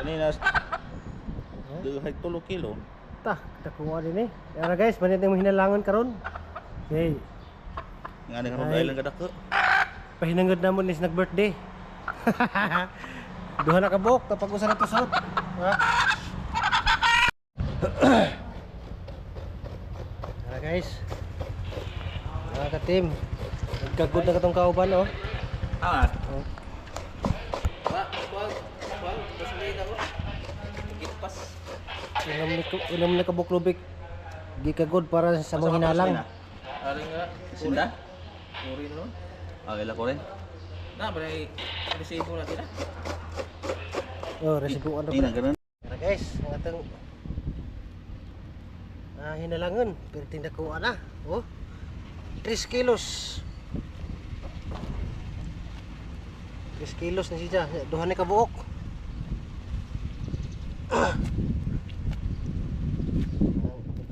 Kanina, duhay 3 kilo. Takuha din eh. Yara guys, manit mo hinalangan karon. Okay. Nga ni karon dahil lang kadako. Pahinangod na mo nis nag-birthday. Duha na ka buok, tapag usa na to suot. Ha? Yara guys. Mga ka-team. Nagkagod na katong kauban oh. Ah. Oh. Inom na kabuklubik. Gikagod para sa mga hinalang. Aling nga, Sinda? Muri no? Okay lang ko rin. Na, balay resibo natin na. Oh, resibo ano Hindi na ba? ganun. Yara guys, ang atong hinalangan. Pero tindakuan na. Oh. 3 kilos. 3 kilos na siya. Duha na kabuok.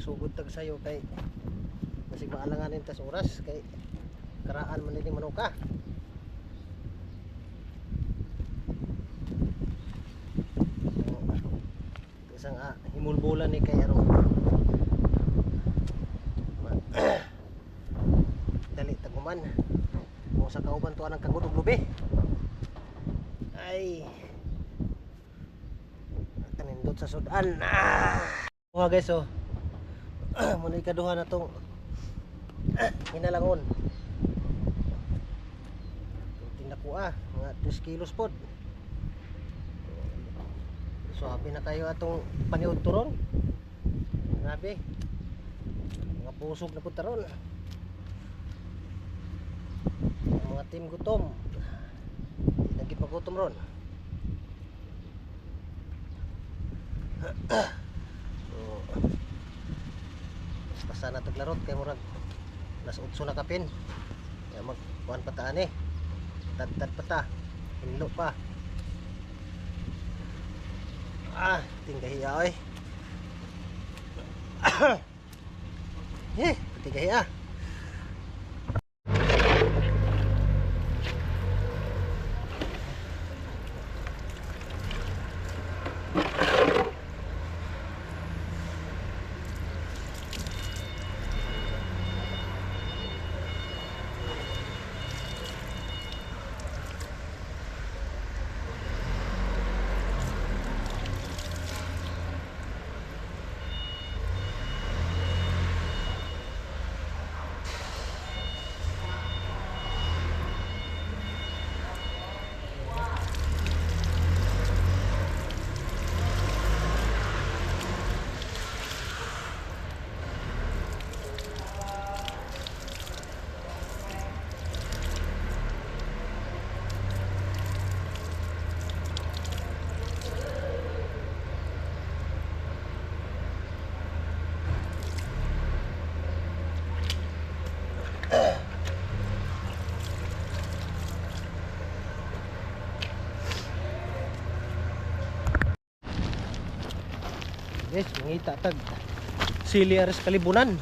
Sugod tag sayo kay masig maalanganin tas oras kay karaan man ni manuka. Isang himulbulan ni kay aro. Dali taguman. Mo sa kauban to anang kagud og lubi. Ay. Kanindot sa sudan. Mga guys oh. Muna ikaduha na itong hinalangon. Tinda ko mga 3 kilos po. So happy na kayo atong paniud turon. Grabe. Mga pusog na po taron. Mga team gutom. Nagipagutom ron. Sana taglarot kay murag nas 8 na kapin. Kaya magkuhan pa taan eh. Tad pa ta. Hinlo pa. Tinggahiya oy. Tinggahiya. Guys, mangita tag sili ares kalibunan.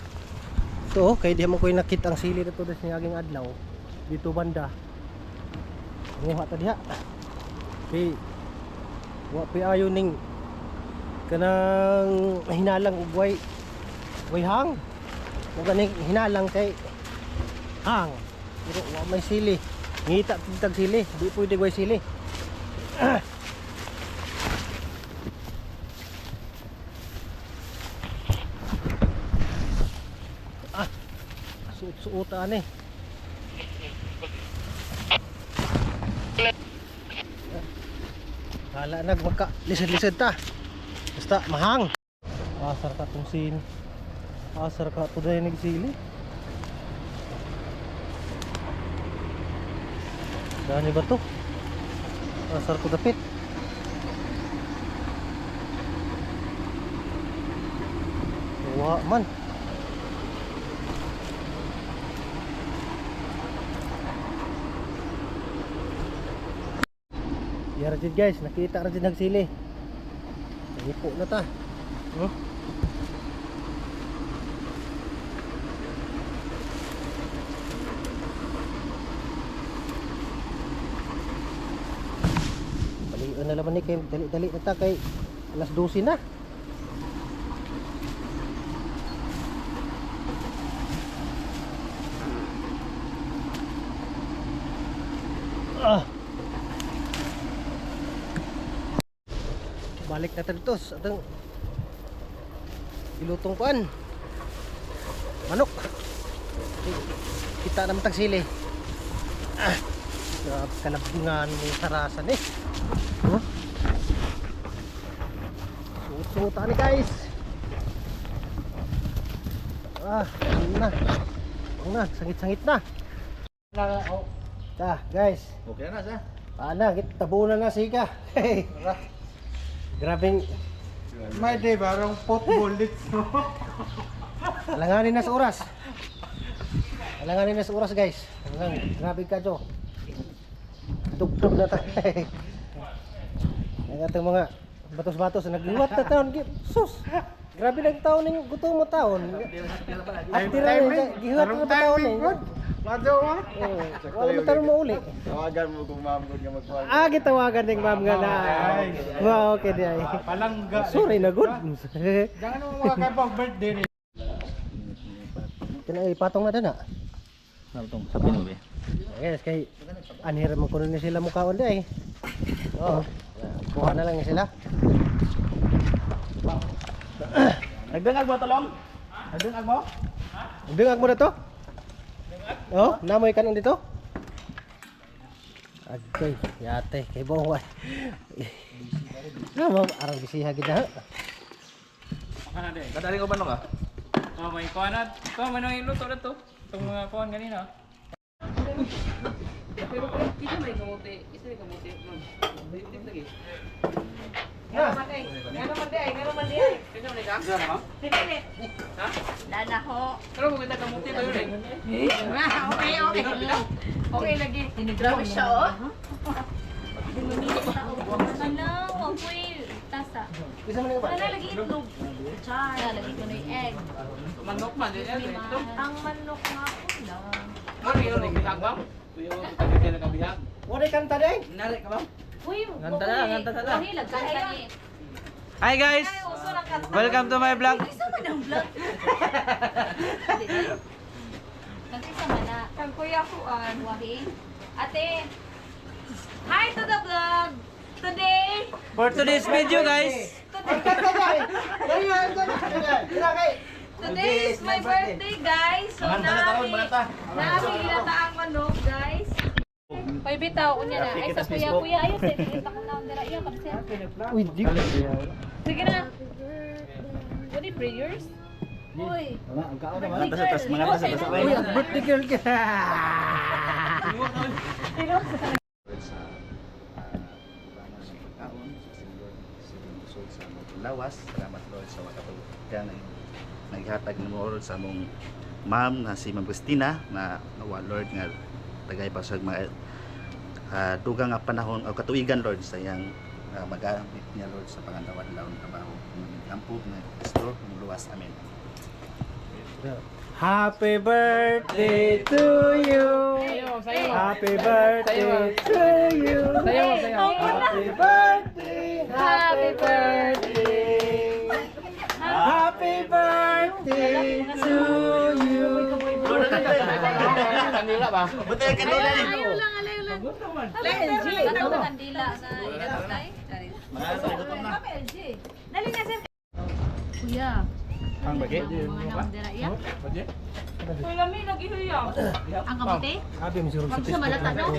So, kay di mo koy nakita ang sili dito sa ngaging adlaw dito banda. Nguha ta diha. Kay wa pi ayo ning kanang hinalang ug way hang. Mo gani hinalang kay hang. Pero wa may sili. Ngita tag sili, di pwede way sili. Suutan eh. Hala nagwaka lisod-lisod ta. Basta mahang. Asar ka tong sili. Asar ka to dai nagsili. Dani ba to? Asar ko dapit. Wa man. Yara dyan guys, nakita ra dyan nagsili. Ipo na ta. na naman ni kay dali-dali na ta kay alas 12 na. Balik na tayo dito sa atong ilutong kuan. Manok. Kita naman tag sili. Kalabungan ng tarasan eh. Oh. Suot-suotan ni guys. Ano na, sangit-sangit na. Ta, guys. Okay na siya. Tabunan na siga. Grabing May day barang pot bullets no. alanganin na sa oras. Alanganin na sa oras guys. Grabe ka Jo. Tugtog na tayo. Ang atong mga batos-batos nagliwat na taon. Sus! Grabe lang taon ng gutom mo taon. At tira rin, gihuwat na ba taon eh. Madyo ha. Wala mo taon mo uli. Tawagan mo kung ma'am nga magkuhan. Gitawagan ng ma'am nga na. Wow, okay di ay. Palangga. Sorry na good. Jangan mo mga kapag birthday ni. Ipatong na dana. Ano itong sa Pinoy? Yes, kay anhiram mo kuno ni sila mukhaon di ay. Oo. Kuha na lang ni sila. Nagdangag mo talong? Nagdangag mo? Bingag mo na to? Oh, namoy ka nang dito? Agay, yate, kay baway. Ma'am, arang bisiha gid na. Ano din? Kadali ko ba no ka? Oh, may kuha na. Ito, may nang iluto na to. Itong mga kuhan kanina. Pero kita may kamote. Isa may kamote. Baitin lagi. Ngano man day? Ngano man day? Ngano man day? Kaya man ka? Ngano ma? Tinit. Ha? Lana ho. Pero kung kita kamote ba yun eh? Okay, okay. Okay lagi. Grabe siya, oh. Ano? Apoy. Tasa. Bisa man nga ba? Wala lagi itlog. Char. Lagi ko na yung egg. Manok man din. Ito. Ang manok nga po lang. Ano yun? Nagbihag ba? Tuyo, kagagyan na kabihag. Wala kanta day. Nari ka ba? Uy, Ganda na, ganda na. Kanilag, kanta ni. Hi guys! Ay, uso ng kanta. Welcome to my vlog. Isa man ang vlog. Kasi sa mana. Kang kuya kuan. Wahi. Ate. Hi to the vlog. Today. For today's video guys. Today is my birthday, guys. So, nami ilata ang manok, guys. Hoy, bitaw, unya na. Ay, sa kuya-kuya, ayos eh. Kita ko na, dira iya, kapsel. Uy, di. Sige na. What are prayers? Uy. Mga tas mga tas tas. Uy, ang birthday girl ka. Lawas, salamat Lord sa wakatugan na naghatag ni mo Lord sa among ma'am na si Ma'am Christina na nawa Lord nga tagay pa sa mga dugang nga panahon o katuigan Lord sa iyang mag-aambit niya Lord sa pangandawan laon trabaho. Ampo na Kristo luwas, amen. Happy birthday to you. Happy birthday to you. Happy birthday. Happy birthday. Happy birthday to you. Kandila ba? Buti ka doon. Alayo lang. LG. Ano ba kandila na ilatay? Mga sagutom na. LG. Dali na, sir. Kuya. Ang bagi? Mga nang dira iya. Bagi? Ang kamote? Sabi mo siguro Pag sa malata, no?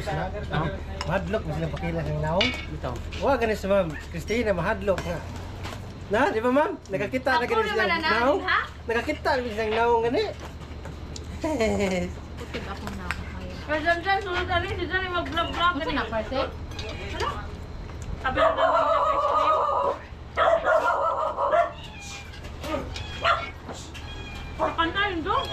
Mahadlok mo silang pakila ng naong. Huwag ganis sa ma'am. Christina, mahadlok nga. Na, di ba ma'am? Nakakita na Ako ganis naman silang na naong. ha? Nakakita na silang naong gani. Putig ako na. Kaya dyan, sunod ali, si Johnny mag-vlog-vlog. Ano na, Parse? Sabi na namin sa ice cream. Kanta yun doon.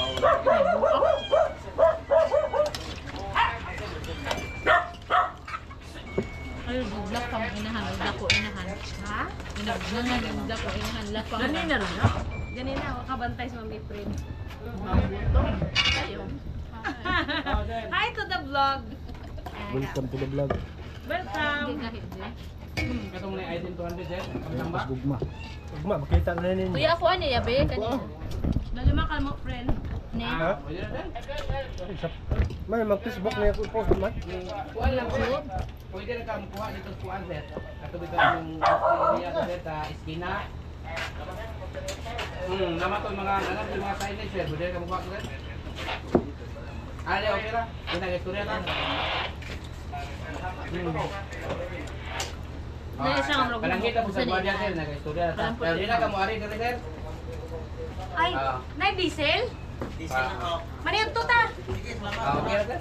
Ay, buglak pang inahan. Buglak ko inahan. Ha? Buglak ko inahan. Lapang. Ganina rin na. Ganina ako kabantay sa mga April. Mabutong. Ayaw. Hi to the vlog. Welcome to the vlog. Welcome. Hindi kahit di. Katong na item 200 sir. Pagtamba. Gugma. Gugma, makita na ninyo. Kuya ako ano yabe kanina. Dali man kalmo, friend. Ne. Ah, pwede na sir. May mag-Facebook na yung post man. Kuhaan lang sir. Pwede na kang kuha dito kuhaan sir. Katubig ka yung area ko sir sa iskina. Nama to mga nanap yung mga signage sir. Pwede na kang kuha sir. Okay ra. Pinag-istorya ta. Dali siya ang rogo. Kanang kita po sa gwardiya sir, nag-istorya ta. Pero di na ka mo ari diri sir. Ay, nay diesel? Diesel na Mani to ta. Okay ra sir.